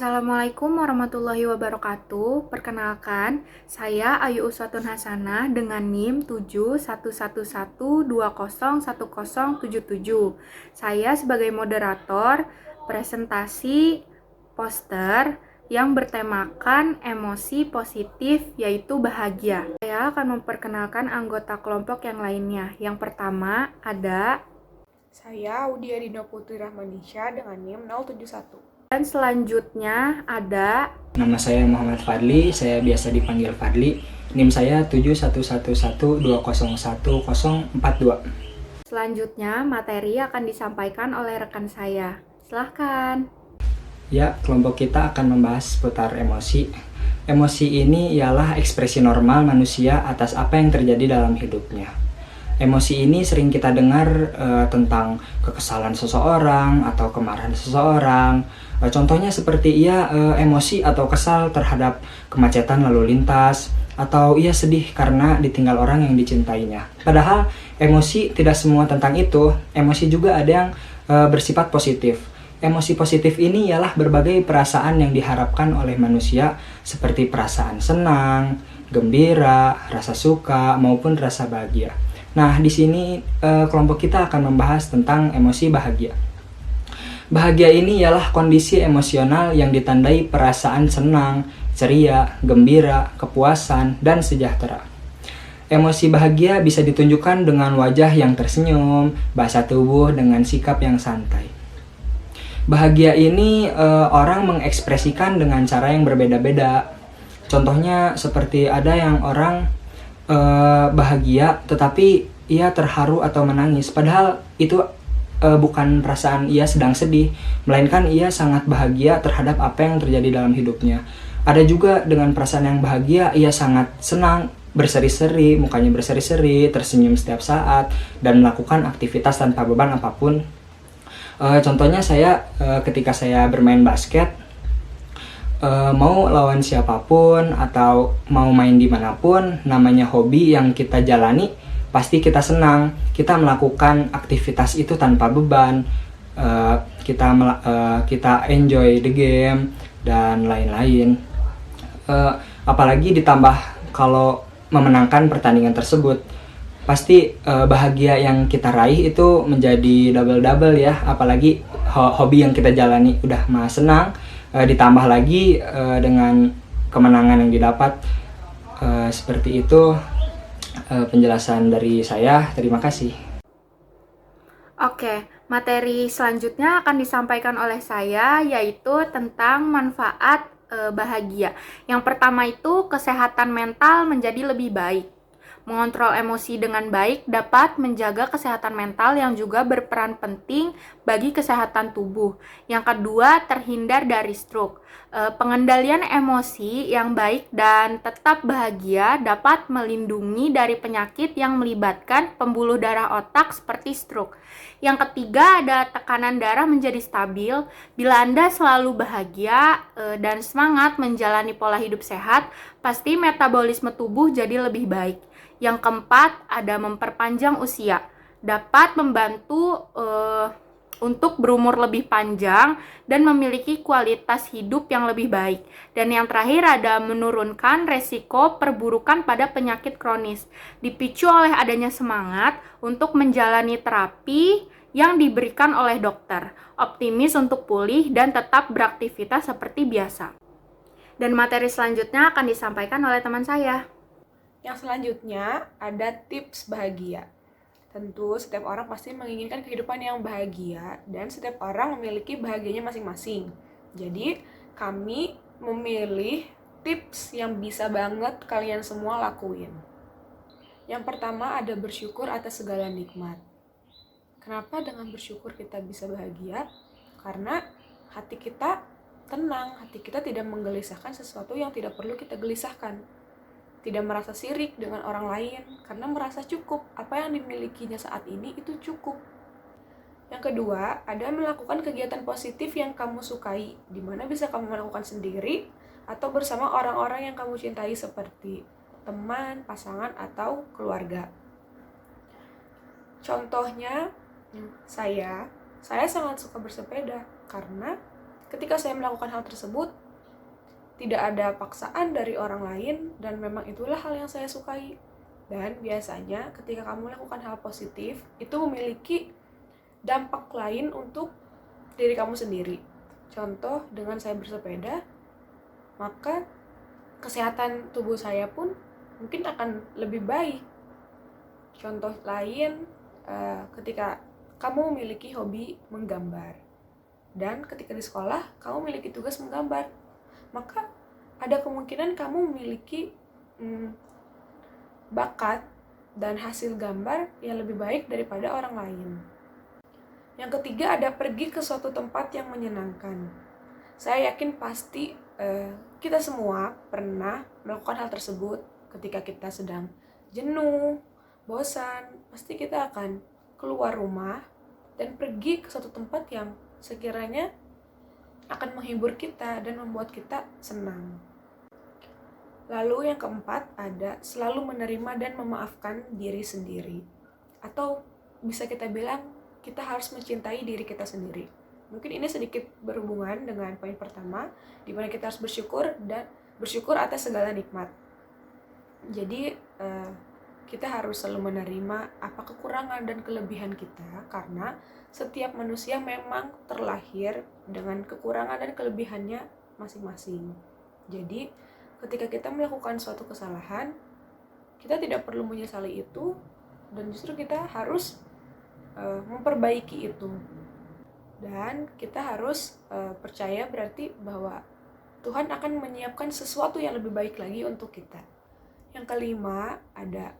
Assalamualaikum warahmatullahi wabarakatuh. Perkenalkan, saya Ayu Uswatun Hasanah dengan NIM 71112010077. Saya sebagai moderator presentasi poster yang bertemakan emosi positif yaitu bahagia. Saya akan memperkenalkan anggota kelompok yang lainnya. Yang pertama ada Saya Audia Dino Putri Rahmanisha dengan NIM 071. dan selanjutnya ada Nama saya Muhammad Fadli, saya biasa dipanggil Fadli. NIM saya 71112011042. Selanjutnya, materi akan disampaikan oleh rekan saya. Silahkan. Ya, kelompok kita akan membahas seputar emosi. Emosi ini ialah ekspresi normal manusia atas apa yang terjadi dalam hidupnya. Emosi ini sering kita dengar tentang kekesalan seseorang atau kemarahan seseorang. Contohnya seperti ia emosi atau kesal terhadap kemacetan lalu lintas, atau ia sedih karena ditinggal orang yang dicintainya. Padahal emosi tidak semua tentang itu. Emosi juga ada yang bersifat positif. Emosi positif ini ialah berbagai perasaan yang diharapkan oleh manusia seperti perasaan senang, gembira, rasa suka, maupun rasa bahagia. Nah, di sini kelompok kita akan membahas tentang emosi bahagia. Bahagia ini ialah kondisi emosional yang ditandai perasaan senang, ceria, gembira, kepuasan, dan sejahtera. Emosi bahagia bisa ditunjukkan dengan wajah yang tersenyum, bahasa tubuh dengan sikap yang santai. Bahagia ini orang mengekspresikan dengan cara yang berbeda-beda. Contohnya seperti ada yang orang bahagia tetapi ia terharu atau menangis, padahal itu bukan perasaan ia sedang sedih, melainkan ia sangat bahagia terhadap apa yang terjadi dalam hidupnya. Ada juga dengan perasaan yang bahagia ia sangat senang, berseri-seri, mukanya berseri-seri, tersenyum setiap saat, dan melakukan aktivitas tanpa beban apapun. Contohnya saya ketika saya bermain basket, mau lawan siapapun atau mau main dimanapun, namanya hobi yang kita jalani, pasti kita senang. Kita melakukan aktivitas itu tanpa beban, kita enjoy the game dan lain-lain. Apalagi ditambah kalau memenangkan pertandingan tersebut, pasti bahagia yang kita raih itu menjadi double-double ya. Apalagi hobi yang kita jalani udah mah senang, ditambah lagi dengan kemenangan yang didapat. Seperti itu penjelasan dari saya. Terima kasih. Oke, materi selanjutnya akan disampaikan oleh saya yaitu tentang manfaat bahagia. Yang pertama itu kesehatan mental menjadi lebih baik. Mengontrol emosi dengan baik dapat menjaga kesehatan mental yang juga berperan penting bagi kesehatan tubuh. Yang kedua, terhindar dari stroke. Pengendalian emosi yang baik dan tetap bahagia dapat melindungi dari penyakit yang melibatkan pembuluh darah otak seperti stroke. Yang ketiga, ada tekanan darah menjadi stabil. Bila Anda selalu bahagia dan semangat menjalani pola hidup sehat, pasti metabolisme tubuh jadi lebih baik. Yang keempat, ada memperpanjang usia. Dapat membantu untuk berumur lebih panjang dan memiliki kualitas hidup yang lebih baik. Dan yang terakhir ada menurunkan resiko perburukan pada penyakit kronis. Dipicu oleh adanya semangat untuk menjalani terapi yang diberikan oleh dokter. Optimis untuk pulih dan tetap beraktivitas seperti biasa. Dan materi selanjutnya akan disampaikan oleh teman saya. Yang selanjutnya ada tips bahagia. Tentu setiap orang pasti menginginkan kehidupan yang bahagia dan setiap orang memiliki bahagianya masing-masing. Jadi kami memilih tips yang bisa banget kalian semua lakuin. Yang pertama ada bersyukur atas segala nikmat. Kenapa dengan bersyukur kita bisa bahagia? Karena hati kita tenang, hati kita tidak menggelisahkan sesuatu yang tidak perlu kita gelisahkan. Tidak merasa sirik dengan orang lain karena merasa cukup, apa yang dimilikinya saat ini itu cukup. Yang kedua, ada melakukan kegiatan positif yang kamu sukai, di mana bisa kamu melakukan sendiri atau bersama orang-orang yang kamu cintai seperti teman, pasangan, atau keluarga. Contohnya, saya sangat suka bersepeda karena Ketika saya melakukan hal tersebut, tidak ada paksaan dari orang lain dan memang itulah hal yang saya sukai. Dan biasanya ketika kamu melakukan hal positif, itu memiliki dampak lain untuk diri kamu sendiri. Contoh, dengan saya bersepeda, maka kesehatan tubuh saya pun mungkin akan lebih baik. Contoh lain, ketika kamu memiliki hobi menggambar, dan ketika di sekolah kamu memiliki tugas menggambar, maka ada kemungkinan kamu memiliki bakat dan hasil gambar yang lebih baik daripada orang lain. Yang ketiga, ada pergi ke suatu tempat yang menyenangkan. Saya yakin pasti kita semua pernah melakukan hal tersebut. Ketika kita sedang jenuh, bosan, pasti kita akan keluar rumah dan pergi ke suatu tempat yang sekiranya akan menghibur kita dan membuat kita senang. Lalu yang keempat, ada selalu menerima dan memaafkan diri sendiri. Atau bisa kita bilang, kita harus mencintai diri kita sendiri. Mungkin ini sedikit berhubungan dengan poin pertama, di mana kita harus bersyukur atas segala nikmat. Jadi kita harus selalu menerima apa kekurangan dan kelebihan kita, karena setiap manusia memang terlahir dengan kekurangan dan kelebihannya masing-masing. Jadi ketika kita melakukan suatu kesalahan, kita tidak perlu menyesali itu, dan justru kita harus memperbaiki itu. Dan kita harus percaya berarti bahwa Tuhan akan menyiapkan sesuatu yang lebih baik lagi untuk kita. Yang kelima, ada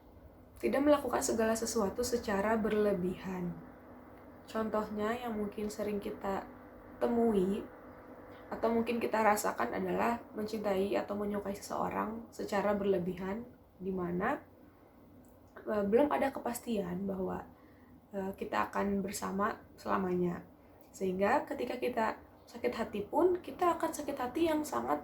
tidak melakukan segala sesuatu secara berlebihan. Contohnya yang mungkin sering kita temui atau mungkin kita rasakan adalah mencintai atau menyukai seseorang secara berlebihan, di mana belum ada kepastian bahwa kita akan bersama selamanya. Sehingga ketika kita sakit hati pun, kita akan sakit hati yang sangat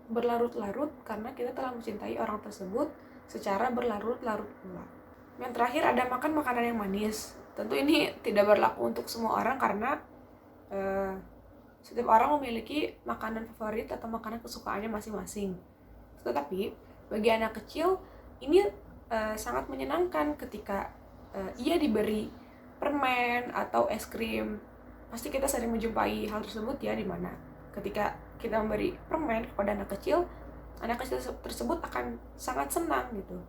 berlarut-larut karena kita telah mencintai orang tersebut secara berlarut-larut pula. Yang terakhir, ada makan makanan yang manis. Tentu ini tidak berlaku untuk semua orang karena setiap orang memiliki makanan favorit atau makanan kesukaannya masing-masing. Tetapi bagi anak kecil ini sangat menyenangkan ketika ia diberi permen atau es krim. Pasti kita sering menjumpai hal tersebut ya, di mana ketika kita memberi permen kepada anak kecil tersebut akan sangat senang gitu.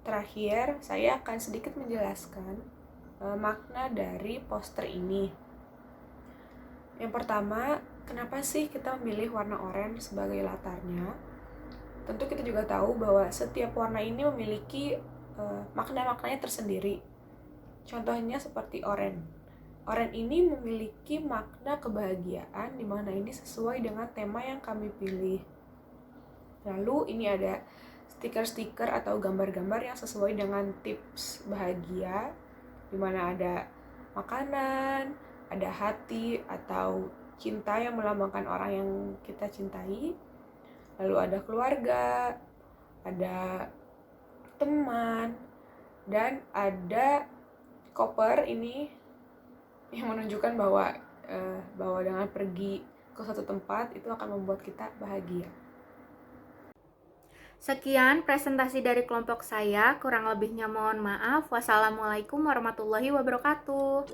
Terakhir, saya akan sedikit menjelaskan makna dari poster ini. Yang pertama, kenapa sih kita memilih warna oranye sebagai latarnya? Tentu kita juga tahu bahwa setiap warna ini memiliki makna-maknanya tersendiri. Contohnya seperti oranye. Oranye ini memiliki makna kebahagiaan, di mana ini sesuai dengan tema yang kami pilih. Lalu ini ada stiker-stiker atau gambar-gambar yang sesuai dengan tips bahagia, di mana ada makanan, ada hati atau cinta yang melambangkan orang yang kita cintai. Lalu ada keluarga, ada teman, dan ada koper ini yang menunjukkan bahwa dengan pergi ke suatu tempat itu akan membuat kita bahagia. Sekian presentasi dari kelompok saya, kurang lebihnya mohon maaf. Wassalamualaikum warahmatullahi wabarakatuh.